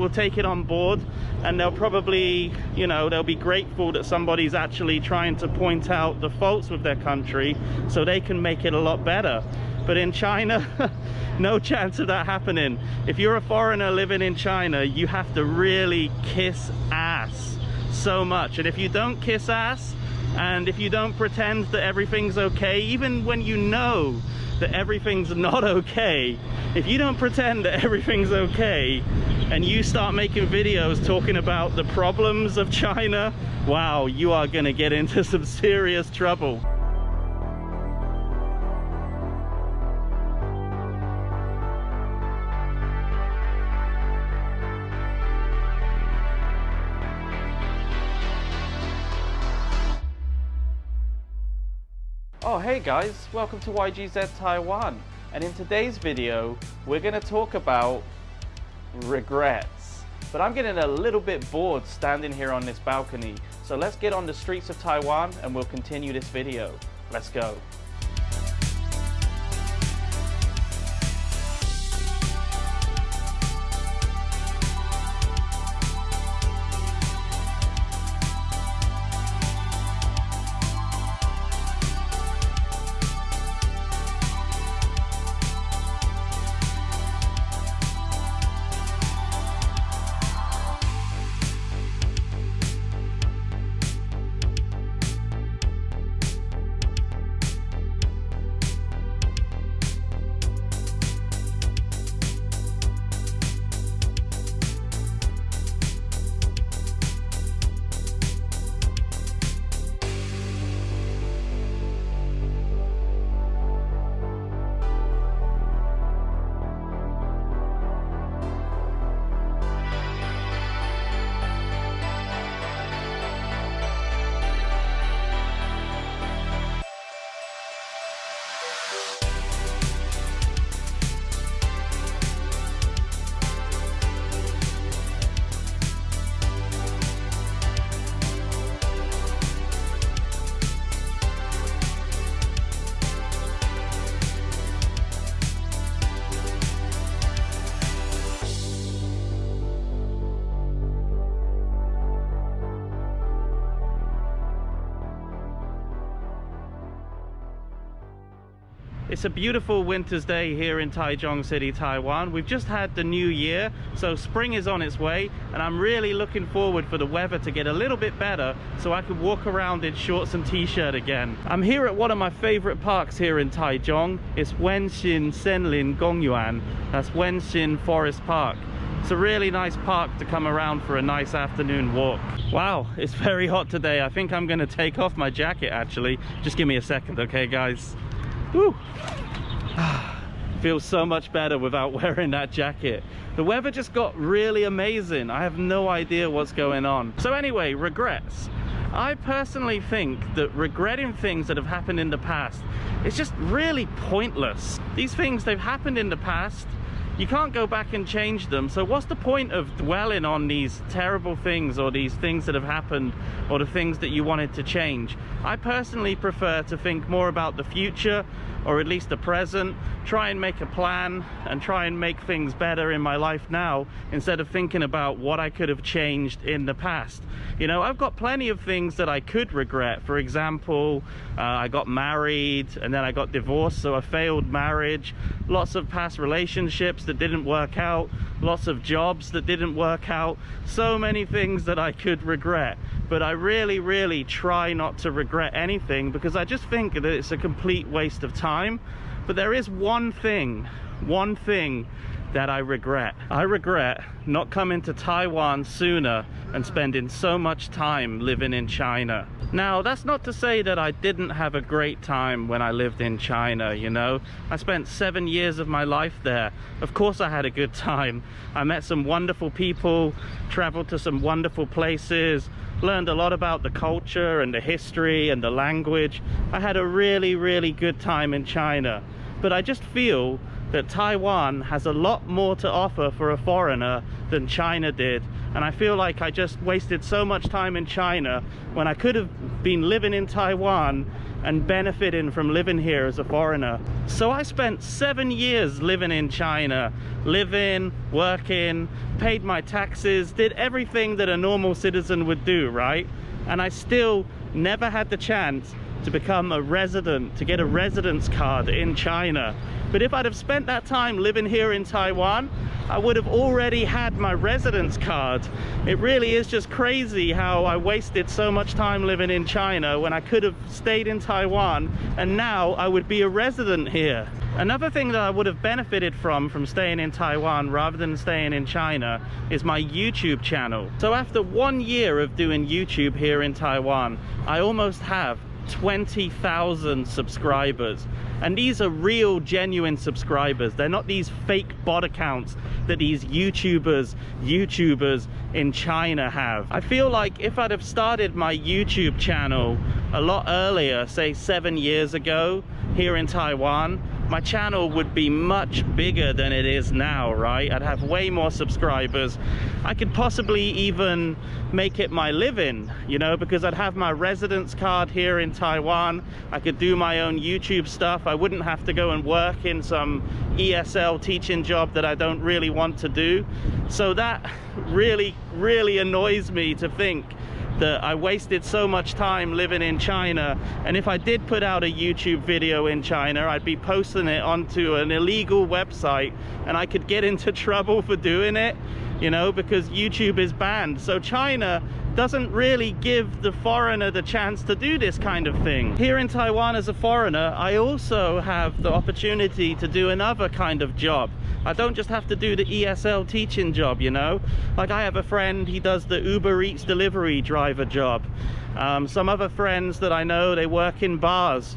will take it on board, and they'll probably, you know, they'll be grateful that somebody's actually trying to point out the faults with their country so they can make it a lot better. But in China, no chance of that happening. If you're a foreigner living in China, you have to really kiss ass so much. And if you don't kiss ass, and if you don't pretend that everything's okay, even when you know that everything's not okay, if you don't pretend that everything's okay and you start making videos talking about the problems of China, wow, you are gonna get into some serious trouble. Oh hey guys, welcome to YGZ Taiwan, and in today's video we're going to talk about regrets. But I'm getting a little bit bored standing here on this balcony, so let's get on the streets of Taiwan and we'll continue this video. Let's go. It's a beautiful winter's day here in Taichung City, Taiwan. We've just had the new year, so spring is on its way, and I'm really looking forward for the weather to get a little bit better so I can walk around in shorts and t-shirt again. I'm here at one of my favorite parks here in Taichung. It's Wenxin Senlin Gongyuan. That's Wenxin Forest Park. It's a really nice park to come around for a nice afternoon walk. Wow, it's very hot today. I think I'm gonna take off my jacket actually. Just give me a second, okay guys? Woo! Feels so much better without wearing that jacket. The weather just got really amazing. I have no idea what's going on. So anyway, regrets. I personally think that regretting things that have happened in the past is just really pointless. These things, they've happened in the past. You can't go back and change them, so what's the point of dwelling on these terrible things or these things that have happened or the things that you wanted to change? I personally prefer to think more about the future, or at least the present, try and make a plan and try and make things better in my life now instead of thinking about what I could have changed in the past. You know, I've got plenty of things that I could regret. For example, I got married and then I got divorced, so a failed marriage, lots of past relationships that didn't work out, lots of jobs that didn't work out, so many things that I could regret. But I really try not to regret anything because I just think that it's a complete waste of time. But there is one thing that I regret. I regret not coming to Taiwan sooner and spending so much time living in China. Now, that's not to say that I didn't have a great time when I lived in China, you know. I spent 7 years of my life there. Of course I had a good time. I met some wonderful people, traveled to some wonderful places, learned a lot about the culture and the history and the language. I had a really good time in China. But I just feel that Taiwan has a lot more to offer for a foreigner than China did, and I feel like I just wasted so much time in China when I could have been living in Taiwan and benefiting from living here as a foreigner. So I spent 7 years living in China, living, working, paid my taxes, did everything that a normal citizen would do, right? And I still never had the chance to become a resident, to get a residence card in China. But if I'd have spent that time living here in Taiwan, I would have already had my residence card. It really is just crazy how I wasted so much time living in China when I could have stayed in Taiwan, and now I would be a resident here. Another thing that I would have benefited from staying in Taiwan rather than staying in China is my YouTube channel. So after 1 year of doing YouTube here in Taiwan, I almost have 20,000 subscribers, and these are real genuine subscribers. They're not these fake bot accounts that these YouTubers in China have. I feel like if I'd have started my YouTube channel a lot earlier, say 7 years ago here in Taiwan, my channel would be much bigger than it is now, right? I'd have way more subscribers. I could possibly even make it my living, you know, because I'd have my residence card here in Taiwan. I could do my own YouTube stuff. I wouldn't have to go and work in some ESL teaching job that I don't really want to do. So that really annoys me to think that I wasted so much time living in China, and if I did put out a YouTube video in China, I'd be posting it onto an illegal website, and I could get into trouble for doing it, you know, because YouTube is banned. So China doesn't really give the foreigner the chance to do this kind of thing. Here in Taiwan as a foreigner, I also have the opportunity to do another kind of job. I don't just have to do the ESL teaching job, you know. Like I have a friend, he does the Uber Eats delivery driver job. Some other friends that I know, they work in bars.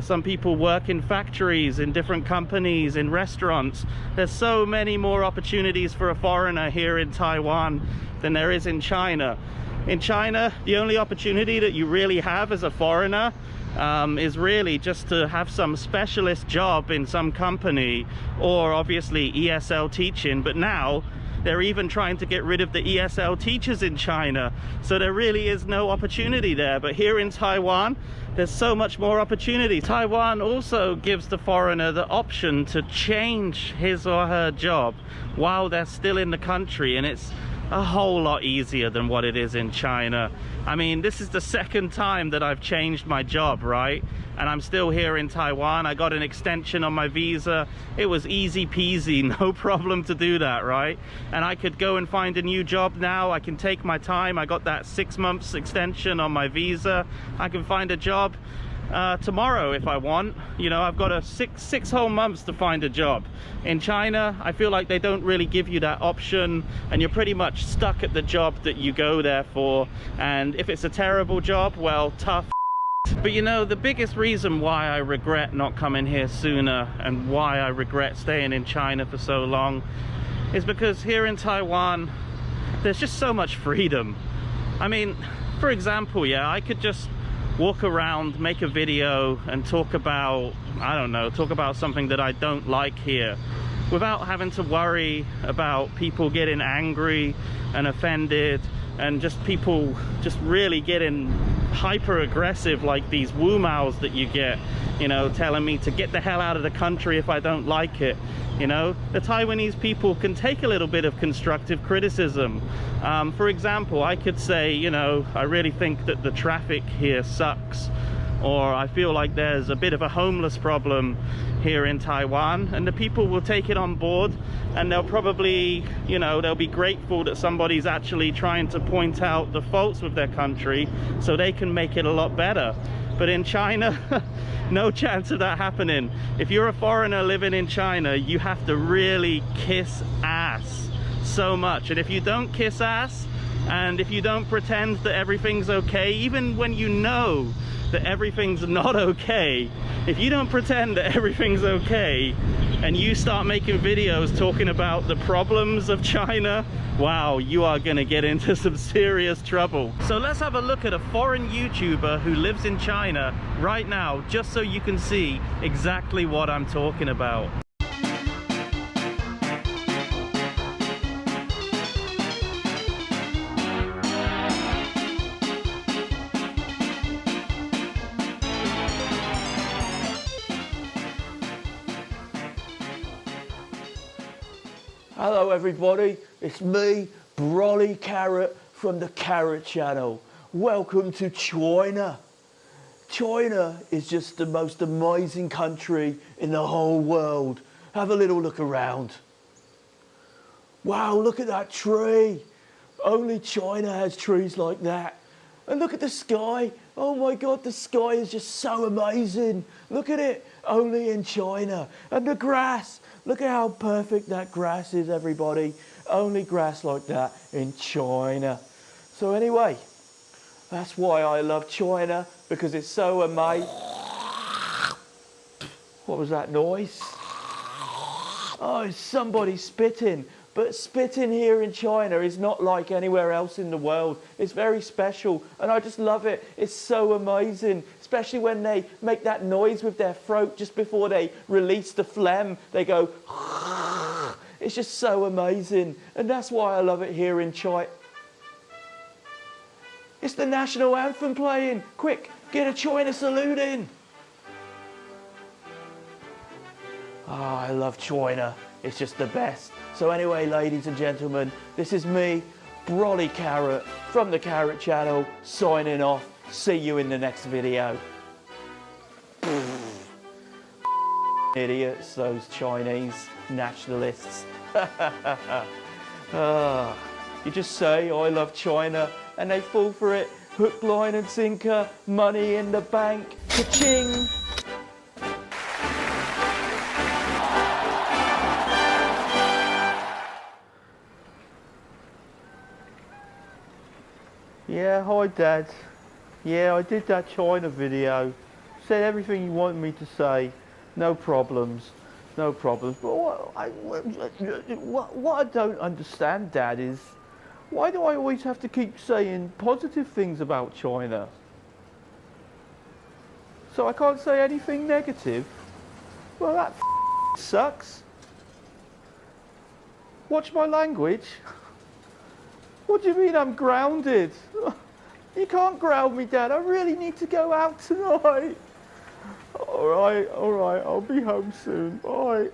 Some people work in factories, in different companies, in restaurants. There's so many more opportunities for a foreigner here in Taiwan than there is in China. In China, the only opportunity that you really have as a foreigner is really just to have some specialist job in some company, or obviously ESL teaching. But now they're even trying to get rid of the ESL teachers in China, so there really is no opportunity there. But here in Taiwan, there's so much more opportunity. Taiwan also gives the foreigner the option to change his or her job while they're still in the country, and it's a whole lot easier than what it is in China. I mean, this is the second time that I've changed my job, right? And I'm still here in Taiwan. I got an extension on my visa. It was easy peasy, no problem to do that, right? And I could go and find a new job now. I can take my time. I got that 6 months extension on my visa. I can find a job tomorrow if I want. You know, I've got a six whole months to find a job. In China, I feel like they don't really give you that option, and you're pretty much stuck at the job that you go there for. And if it's a terrible job, well, tough. But you know, the biggest reason why I regret not coming here sooner, and why I regret staying in China for so long, is because here in Taiwan, there's just so much freedom. I mean, for example, yeah, I could just walk around, make a video and talk about, I don't know, talk about something that I don't like here without having to worry about people getting angry and offended, and just people just really getting hyper aggressive, like these woo mouths that you get, you know, telling me to get the hell out of the country if I don't like it. You know, the Taiwanese people can take a little bit of constructive criticism. For example, I could say, you know, I really think that the traffic here sucks, or I feel like there's a bit of a homeless problem here in Taiwan, and the people will take it on board, and they'll probably, you know, they'll be grateful that somebody's actually trying to point out the faults with their country so they can make it a lot better. But in China, no chance of that happening. If you're a foreigner living in China, you have to really kiss ass so much. And if you don't kiss ass, and if you don't pretend that everything's okay, even when you know that everything's not okay, if you don't pretend that everything's okay and you start making videos talking about the problems of China, wow, you are gonna get into some serious trouble. So let's have a look at a foreign YouTuber who lives in China right now, just so you can see exactly what I'm talking about. Hello everybody, it's me, Brolly Carrot from the Carrot Channel. Welcome to China. China is just the most amazing country in the whole world. Have a little look around. Wow, look at that tree. Only China has trees like that. And look at the sky. Oh my God, the sky is just so amazing. Look at it, only in China. And the grass, look at how perfect that grass is, everybody. Only grass like that in China. So anyway, that's why I love China, because it's so amazing. What was that noise? Oh, it's somebody spitting. But spitting here in China is not like anywhere else in the world. It's very special, and I just love it. It's so amazing, especially when they make that noise with their throat just before they release the phlegm. They go, it's just so amazing, and that's why I love it here in China. It's the national anthem playing. Quick, get a China salute in. Oh, I love China. It's just the best. So anyway, ladies and gentlemen, this is me, Brolly Carrot, from the Carrot Channel, signing off. See you in the next video. Idiots, those Chinese nationalists. You just say, I love China, and they fall for it. Hook, line and sinker, money in the bank, ka-ching. Yeah, hi Dad. Yeah, I did that China video. Said everything you wanted me to say. No problems. No problems. But what I don't understand, Dad, is why do I always have to keep saying positive things about China? So I can't say anything negative? Well, that sucks. Watch my language. What do you mean I'm grounded? You can't ground me, Dad. I really need to go out tonight. All right, I'll be home soon. Bye.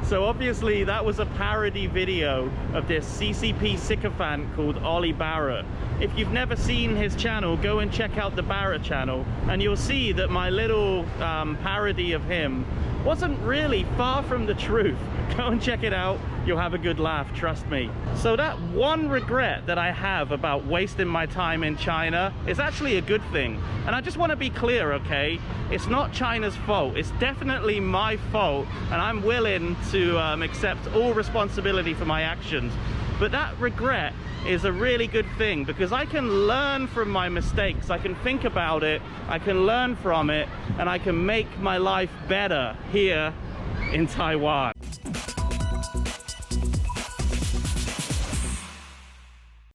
So obviously that was a parody video of this CCP sycophant called Ollie Barrett. If you've never seen his channel, go and check out the Barrett channel, and you'll see that my little parody of him wasn't really far from the truth. Go and check it out. You'll have a good laugh, trust me. So that one regret that I have about wasting my time in China is actually a good thing. And I just want to be clear, okay? It's not China's fault. It's definitely my fault, and I'm willing to accept all responsibility for my actions. But that regret is a really good thing, because I can learn from my mistakes. I can think about it, I can learn from it, and I can make my life better here in Taiwan.